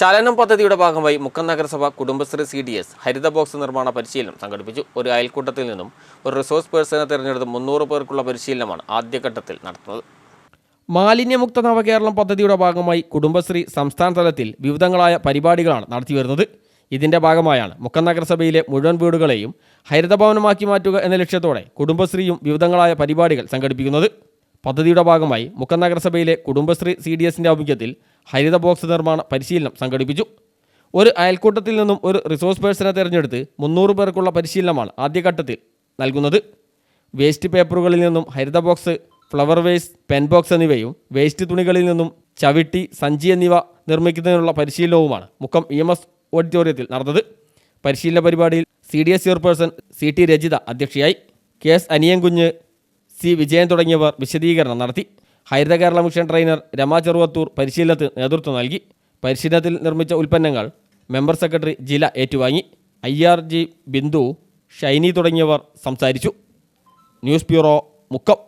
ചലനം പദ്ധതിയുടെ ഭാഗമായി മുക്കം നഗരസഭ കുടുംബശ്രീ CDS ഹരിത ബോക്സ് നിർമ്മാണ പരിശീലനം സംഘടിപ്പിച്ചു. ഒരു അയൽക്കൂട്ടത്തിൽ നിന്നും ഒരു റിസോഴ്സ് പേഴ്സണെ തിരഞ്ഞെടുത്ത് 300 പേർക്കുള്ള പരിശീലനമാണ് ആദ്യഘട്ടത്തിൽ നടത്തുന്നത്. മാലിന്യമുക്ത നവകേരളം പദ്ധതിയുടെ ഭാഗമായി കുടുംബശ്രീ സംസ്ഥാന തലത്തിൽ വിവിധങ്ങളായ പരിപാടികളാണ് നടത്തിവരുന്നത്. ഇതിന്റെ ഭാഗമായാണ് മുക്കം നഗരസഭയിലെ മുഴുവൻ വീടുകളെയും ഹരിതഭവനമാക്കി മാറ്റുക എന്ന ലക്ഷ്യത്തോടെ കുടുംബശ്രീയും വിവിധങ്ങളായ പരിപാടികൾ സംഘടിപ്പിക്കുന്നത്. പദ്ധതിയുടെ ഭാഗമായി മുക്കം നഗരസഭയിലെ കുടുംബശ്രീ CDSന്റെ ആഭിമുഖ്യത്തിൽ ഹരിത ബോക്സ് നിർമ്മാണ പരിശീലനം സംഘടിപ്പിച്ചു. ഒരു അയൽക്കൂട്ടത്തിൽ നിന്നും ഒരു റിസോഴ്സ് പേഴ്സണെ തിരഞ്ഞെടുത്ത് 300 പേർക്കുള്ള പരിശീലനമാണ് ആദ്യഘട്ടത്തിൽ നൽകുന്നത്. വേസ്റ്റ് പേപ്പറുകളിൽ നിന്നും ഹരിത box, flower waste, pen box എന്നിവയും വേസ്റ്റ് തുണികളിൽ നിന്നും ചവിട്ടി, സഞ്ചി എന്നിവ നിർമ്മിക്കുന്നതിനുള്ള പരിശീലനവുമാണ് മുക്കം EMS ഓഡിറ്റോറിയത്തിൽ നടന്നത്. പരിശീലന പരിപാടിയിൽ CDS ചെയർപേഴ്സൺ CT രജിത അധ്യക്ഷയായി. KS അനിയൻകുഞ്ഞ്, C വിജയൻ തുടങ്ങിയവർ വിശദീകരണം നടത്തി. ഹരിത കേരള മിഷൻ ട്രെയിനർ രമ ചെറുവത്തൂർ പരിശീലനത്തിന് നേതൃത്വം നൽകി. പരിശീലനത്തിൽ നിർമ്മിച്ച ഉൽപ്പന്നങ്ങൾ മെമ്പർ സെക്രട്ടറി ജില ഏറ്റുവാങ്ങി. IRG ബിന്ദു, ഷൈനി തുടങ്ങിയവർ സംസാരിച്ചു. News bureau, Mukkam.